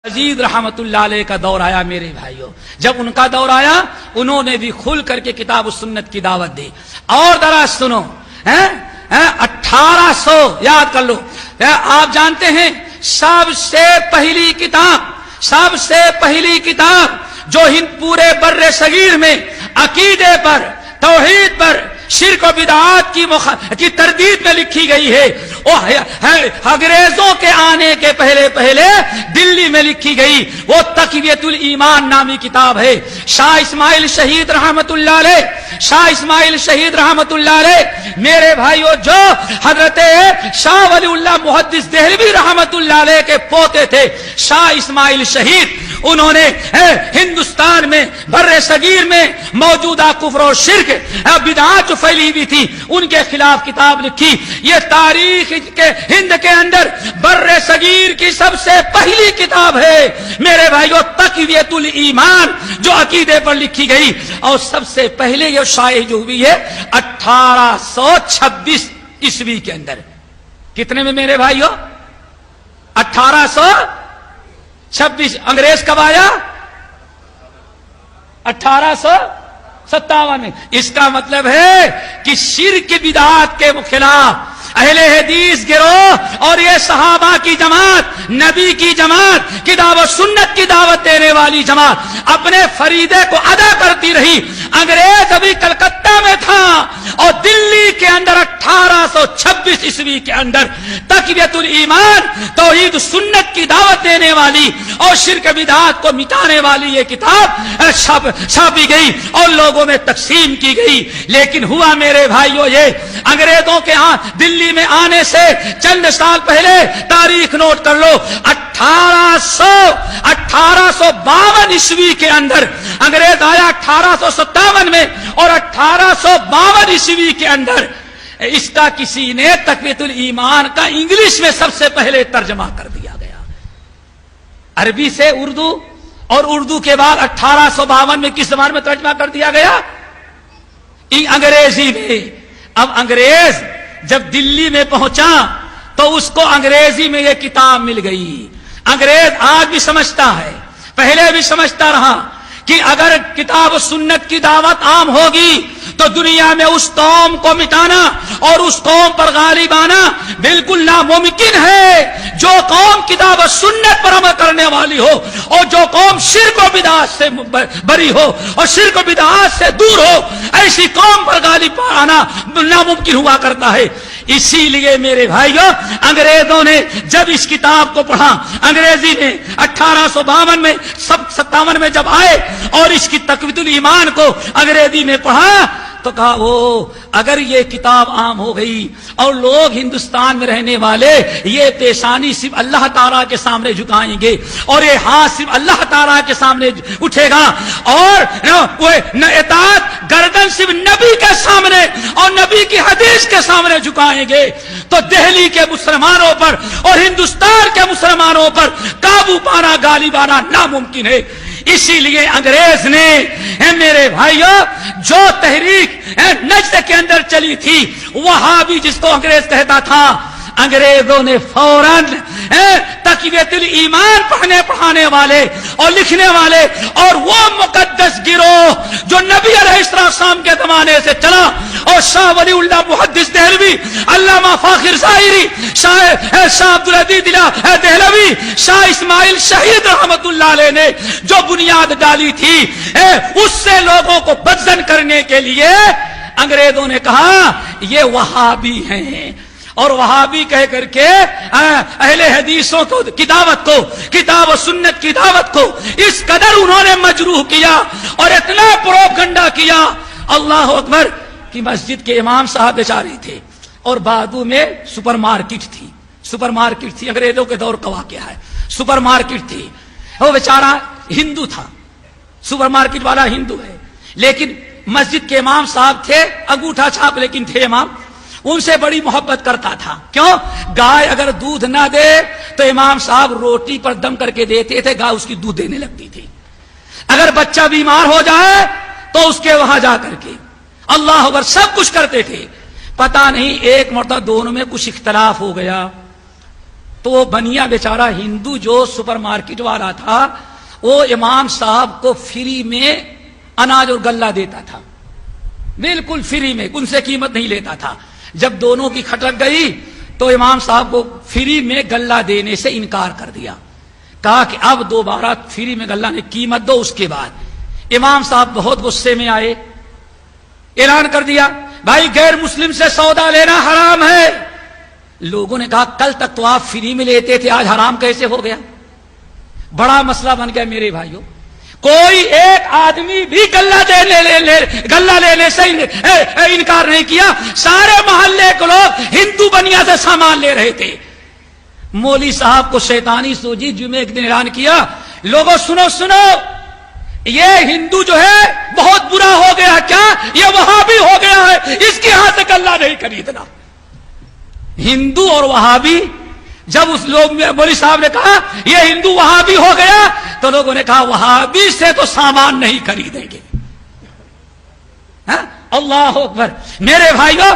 عزیز رحمتullah علیہ کا دور آیا میرے بھائیوں، جب ان کا دور آیا انہوں نے بھی کھل کر کے کتاب و سنت کی دعوت دی۔ اور ذرا سنو، 1800 یاد کر لو، آپ جانتے ہیں سب سے پہلی کتاب جو ہند پورے بر صغیر میں عقیدے پر، توحید پر، شرک و بدعات کی تردید میں لکھی گئی ہے، وہ انگریزوں کے آنے کے پہلے دلی میں لکھی گئی، وہ تقویۃ الایمان نامی کتاب ہے۔ شاہ اسماعیل شہید رحمت اللہ علیہ میرے بھائیوں، جو حضرت شاہ ولی اللہ محدث دہلوی رحمت اللہ علیہ کے پوتے تھے، شاہ اسماعیل شہید، انہوں نے ہندوستان میں بر صغیر میں موجودہ کفر و شرک بدعات جو پھیلی ہوئی تھی ان کے خلاف کتاب لکھی۔ یہ تاریخ کے ہند کے اندر بر صغیر کی سب سے پہلی کتاب ہے میرے بھائیوں، تقویۃ الایمان، جو عقیدے پر لکھی گئی، اور سب سے پہلے یہ شائع جو ہوئی ہے 1826 عیسوی کے اندر۔ کتنے میں میرے بھائیوں؟ 1826۔ انگریز کب آیا؟ 1857 میں۔ اس کا مطلب ہے کہ شرک بدعات کے خلاف اہل حدیث گروہ اور یہ صحابہ کی جماعت، نبی کی جماعت، کتاب و سنت کی دعوت دینے والی جماعت اپنے فریضے کو ادا کرتی رہی۔ انگریز ابھی کلکتہ میں تھا اور دلی کے اندر 1826 عیسوی کے اندر تقویۃ الایمان، توحید سنت کی دعوت دینے والی اور شرک بدعات کو مٹانے والی یہ کتاب چھاپی گئی اور لوگوں میں تقسیم کی گئی۔ لیکن ہوا میرے بھائیوں، یہ انگریزوں کے ہاں دلی میں آنے سے چند سال پہلے، تاریخ نوٹ کر لو، 1852 عیسوی کے اندر انگریز آیا 1857 میں، اور 1852 عیسوی کے اندر اس کا کسی نے تقویۃ الایمان کا انگلش میں سب سے پہلے ترجمہ کر دیا گیا، عربی سے اردو، اور اردو کے بعد 1852 میں کس زبان میں ترجمہ کر دیا گیا؟ انگریزی میں۔ اب انگریز جب دلی میں پہنچا تو اس کو انگریزی میں یہ کتاب مل گئی۔ انگریز آج بھی سمجھتا ہے، پہلے بھی سمجھتا رہا کہ اگر کتاب و سنت کی دعوت عام ہوگی تو دنیا میں اس قوم کو مٹانا اور اس قوم پر غالب آنا بالکل ناممکن ہے۔ جو قوم کتاب و سنت پر عمل کرنے والی ہو اور جو قوم شرک و بدعات سے بری ہو اور شرک و بدعات سے دور ہو، ایسی قوم پر غالب آنا ناممکن ہوا کرتا ہے۔ اسی لیے میرے بھائیوں، انگریزوں نے جب اس کتاب کو پڑھا، انگریزی میں 1852 میں 57 میں جب آئے اور اس کی تقویۃ الایمان کو انگریزی میں پڑھا تو کہا اگر یہ کتاب عام ہو گئی اور لوگ ہندوستان میں رہنے والے یہ پیشانی صرف اللہ تعالیٰ کے سامنے جھکائیں گے اور یہ ہاتھ صرف اللہ تعالیٰ کے سامنے اٹھے گا، اور اطاعت گردن صرف نبی کے سامنے اور نبی کی حدیث کے سامنے جھکائیں گے، تو دہلی کے مسلمانوں پر اور ہندوستان کے مسلمانوں پر قابو پانا، غالب آنا ناممکن ہے۔ اسی لیے انگریز نے میرے بھائیوں جو تحریک نجد کے اندر چلی تھی، وہابی جس کو انگریز کہتا تھا، انگریزوں نے فوراً تقویۃ الایمان پڑھانے والے اور لکھنے والے اور وہ مقدس گروہ جو نبی علیہ السلام کے زمانے سے چلا، اور شاہ ولی اللہ محدث دہلوی، علامہ فاخر ظاہری، شاہ عبدالعزیز دہلوی، شاہ اسماعیل شہید رحمت اللہ علیہ نے جو بنیاد ڈالی تھی، اس سے لوگوں کو بدزن کرنے کے لیے انگریزوں نے کہا یہ وہابی ہیں، اور وہابی کہہ کر کے اہل حدیثوں کو کی دعوت کو، کتاب و سنت کی دعوت کو اس قدر انہوں نے مجروح کیا اور اتنا پروپگنڈا کیا، اللہ اکبر، کہ مسجد کے امام صاحب بیچارے تھے اور بادو میں سپر مارکیٹ تھی، انگریزوں کے دور کا واقعہ ہے، سپر مارکیٹ تھی، وہ بیچارہ ہندو تھا، سپر مارکیٹ والا ہندو ہے، لیکن مسجد کے امام صاحب تھے، انگوٹھا چھاپ لیکن تھے امام، ان سے بڑی محبت کرتا تھا۔ کیوں؟ گائے اگر دودھ نہ دے تو امام صاحب روٹی پر دم کر کے دیتے تھے، گائے اس کی دودھ دینے لگتی تھی۔ اگر بچہ بیمار ہو جائے تو اس کے وہاں جا کر کے اللہ اکبر سب کچھ کرتے تھے۔ پتہ نہیں ایک مرتبہ دونوں میں کچھ اختلاف ہو گیا، تو وہ بنیا بیچارہ ہندو جو سپر مارکیٹ والا تھا وہ امام صاحب کو فری میں اناج اور غلہ دیتا تھا، بالکل فری میں، ان سے قیمت نہیں لیتا تھا. جب دونوں کی کھٹک گئی تو امام صاحب کو فری میں غلہ دینے سے انکار کر دیا، کہا کہ اب دوبارہ فری میں غلہ نہیں، قیمت دو. اس کے بعد امام صاحب بہت غصے میں آئے، اعلان کر دیا بھائی غیر مسلم سے سودا لینا حرام ہے. لوگوں نے کہا کل تک تو آپ فری میں لیتے تھے، آج حرام کیسے ہو گیا؟ بڑا مسئلہ بن گیا میرے بھائیوں. کوئی ایک آدمی بھی غلہ لینے سے انکار نہیں کیا. سارے محلے کے لوگ ہندو بنیا سے سامان لے رہے تھے. مولوی صاحب کو شیطانی سوجی جمعے ایک دن اعلان کیا، لوگوں سنو سنو، یہ ہندو جو ہے بہت برا ہو گیا، کیا یہ وہابی ہو گیا ہے، اس کے ہاتھ سے غلہ نہیں خریدنا. ہندو اور وہابی، جب اس لوگ مولوی صاحب نے کہا یہ ہندو وہابی ہو گیا تو لوگوں نے کہا وہابی سے تو سامان نہیں خریدیں گے. اللہ اکبر میرے بھائیوں.